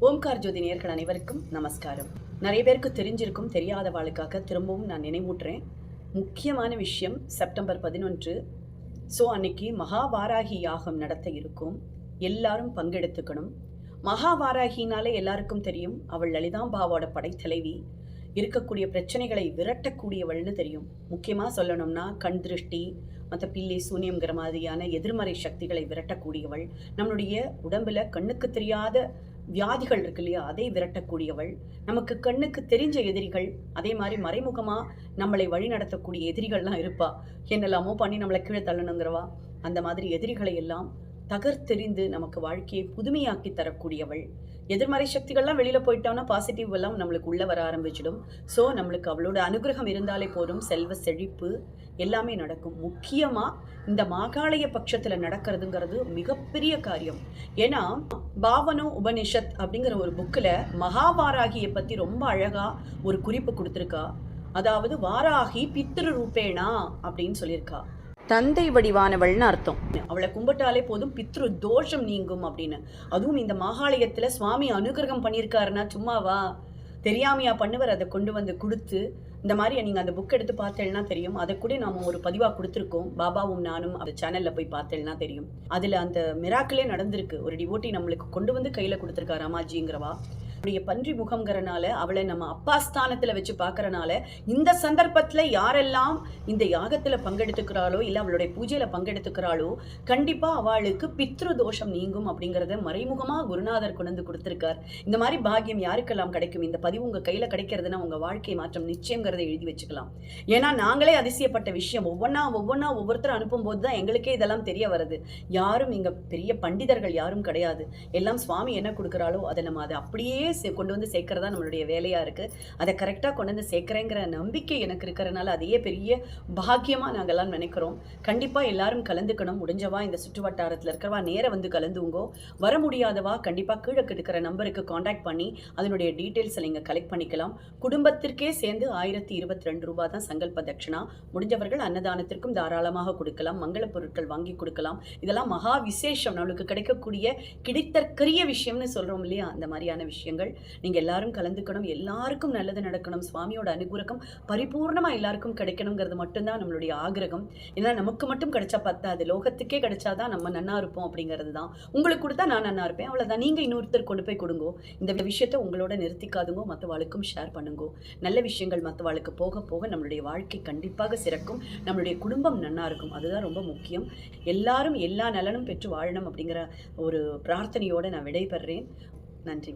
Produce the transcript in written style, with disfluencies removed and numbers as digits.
ஓம்கார் ஜோதி நேயர்கள் அனைவருக்கும் நமஸ்காரம். நிறைய பேருக்கு தெரிஞ்சிருக்கும், தெரியாதவாளுக்காக திரும்பவும் நான் நினைவூட்டுறேன். முக்கியமான விஷயம் செப்டம்பர் 11. ஸோ அன்னைக்கு மகாவாராகி யாகம் நடத்த இருக்கும். எல்லாரும் பங்கெடுத்துக்கணும். மகாவாராகினாலே எல்லாருக்கும் தெரியும், அவள் லலிதாம்பாவோட படைத்தலைவி. இருக்கக்கூடிய பிரச்சனைகளை விரட்டக்கூடியவள்னு தெரியும். முக்கியமாக சொல்லணும்னா கண் திருஷ்டி, மற்ற பில்லி சூன்யம்ங்கிற மாதிரியான எதிர்மறை சக்திகளை விரட்டக்கூடியவள். நம்மளுடைய உடம்புல கண்ணுக்கு தெரியாத வியாதிகள் இருக்கு இல்லையா, அதை விரட்டக்கூடியவள். நமக்கு கண்ணுக்கு தெரிஞ்ச எதிரிகள், அதே மாதிரி மறைமுகமாக நம்மளை வழி நடத்தக்கூடிய எதிரிகள்லாம் இருப்பா. என்னெல்லாமோ பண்ணி நம்மளை கீழே தள்ளணுங்கிறவா. அந்த மாதிரி எதிரிகளை எல்லாம் தகர்த்தெறிந்து நமக்கு வாழ்க்கையை புதுமையாக்கி தரக்கூடியவள். எதிர்மறை சக்திகள்லாம் வெளியில் போயிட்டோம்னா பாசிட்டிவ் எல்லாம் நம்மளுக்கு உள்ளே வர ஆரம்பிச்சிடும். ஸோ நம்மளுக்கு அவளோட அனுகிரகம் இருந்தாலே போதும், செல்வ செழிப்பு எல்லாமே நடக்கும். முக்கியமாக இந்த மாகாளய பட்சத்தில் நடக்கிறதுங்கிறது மிகப்பெரிய காரியம். ஏன்னா பாவனோ உபனிஷத் அப்படிங்கிற ஒரு புக்கில் மகாவாராகியை பற்றி ரொம்ப அழகாக ஒரு குறிப்பு கொடுத்துருக்கா. அதாவது வாராகி பித்ரு ரூபேணா அப்படின்னு சொல்லியிருக்கா. தந்தை வடிவானவள்னு அர்த்தம். அவளை கும்பிட்டாலே போதும் பித்ரு தோஷம் நீங்கும் அப்படின்னு. அதுவும் இந்த மகாலயத்தில் சுவாமி அனுகிரகம் பண்ணியிருக்காருன்னா சும்மாவா, தெரியாமையா பண்ணுவர். அதை கொண்டு வந்து கொடுத்து இந்த மாதிரி நீங்கள் அந்த புக் எடுத்து பார்த்தேன்னா தெரியும். அதை கூட நாம் ஒரு பதிவாக கொடுத்துருக்கோம். பாபாவும் நானும் அந்த சேனலில் போய் பார்த்தேன்னா தெரியும். அதில் அந்த மிராக்கிளே நடந்திருக்கு. ஒரு டிவோட்டி நம்மளுக்கு கொண்டு வந்து கையில் கொடுத்துருக்காரு ராமாஜிங்கிறவா. அவருடைய பன்றி முகம்ங்கிறனால அவளை நம்ம அப்பா ஸ்தானத்தில் வச்சு பார்க்கறனால இந்த சந்தர்ப்பத்தில் யாரெல்லாம் இந்த யாகத்தில் பங்கெடுத்துக்கிறாளோ இல்லை அவளுடைய பூஜையில் பங்கெடுத்துக்கிறாளோ கண்டிப்பாக அவளுக்கு பித்ரு தோஷம் நீங்கும் அப்படிங்கிறத மறைமுகமாக குருநாதர் கொண்டு வந்து கொடுத்துருக்கார். இந்த மாதிரி பாக்கியம் யாருக்கெல்லாம் கிடைக்கும்? இந்த பதிவு உங்கள் கையில் கிடைக்கிறதுனா உங்கள் வாழ்க்கை மாற்றம் நிச்சயங்கிறத எழுதி வச்சுக்கலாம். ஏன்னா நாங்களே அதிசயப்பட்ட விஷயம். ஒவ்வொன்றா ஒவ்வொருத்தரும் அனுப்பும்போது தான் எங்களுக்கே இதெல்லாம் தெரிய வருது. யாரும் இங்கே பெரிய பண்டிதர்கள் யாரும் கிடையாது. எல்லாம் சுவாமி என்ன கொடுக்குறாளோ அதை நம்ம அதை அப்படியே கொண்டு வந்து சேர்க்கறதா நம்மளுடைய வேலையாக இருக்குது. அதை கரெக்டாக கொண்டு வந்து சேர்க்குறேங்கிற நம்பிக்கை எனக்கு இருக்கிறனால அதையே பெரிய பாக்கியமாக நாங்கள்லாம் நினைக்கிறோம். கண்டிப்பாக எல்லாரும் கலந்துக்கணும். முடிஞ்சவா இந்த சுற்று வட்டாரத்தில் இருக்கிறவா நேராக வந்து கலந்துங்கோ. வர முடியாதவா கண்டிப்பாக கீழே கிடைக்கிற நம்பருக்கு காண்டாக்ட் பண்ணி அதனுடைய டீட்டெயில்ஸை நீங்கள் கலெக்ட் பண்ணிக்கலாம். குடும்பத்திற்கே சேர்ந்து 1022 ரூபாய் தான் சங்கல்ப தட்சிணா. முடிஞ்சவர்கள் அன்னதானத்திற்கும் தாராளமாக கொடுக்கலாம். மங்கள பொருட்கள் வாங்கி கொடுக்கலாம். இதெல்லாம் மகா விசேஷம், நம்மளுக்கு கிடைக்கக்கூடிய கிடைத்தற்கரிய விஷயம்னு சொல்கிறோம் இல்லையா, அந்த மாதிரியான விஷயங்கள். நீங்கள் எல்லாரும் கலந்துக்கணும். எல்லாருக்கும் நல்லது நடக்கணும். சுவாமியோட அனுகிரகம் பரிபூர்ணமாக எல்லாருக்கும் கிடைக்கணுங்கிறது மட்டும்தான் நம்மளுடைய ஆகிரகம். ஏன்னா நமக்கு மட்டும் கிடைச்சா பத்தாது, லோகத்துக்கே கிடைச்சாதான் நம்ம நன்னா இருப்போம் அப்படிங்கிறது தான். உங்களுக்கு கொடுத்தா நான் நன்னா இருப்பேன், அவ்வளோதான். நீங்கள் இன்னொருத்தர் கொண்டு போய் கொடுங்கோ. இந்த விஷயத்தை உங்களோட நிறுத்திக்காதுங்கோ, மற்றவாளுக்கும் ஷேர் பண்ணுங்கோ. நல்ல விஷயங்கள் மற்றவாளுக்கு போக போக நம்மளுடைய வாழ்க்கை கண்டிப்பாக சிறக்கும். நம்மளுடைய குடும்பம் நன்னா இருக்கும். அதுதான் ரொம்ப முக்கியம். எல்லாரும் எல்லா நலனும் பெற்று வாழணும் அப்படிங்கிற ஒரு பிரார்த்தனையோடு நான் விடைபெறேன். நன்றி.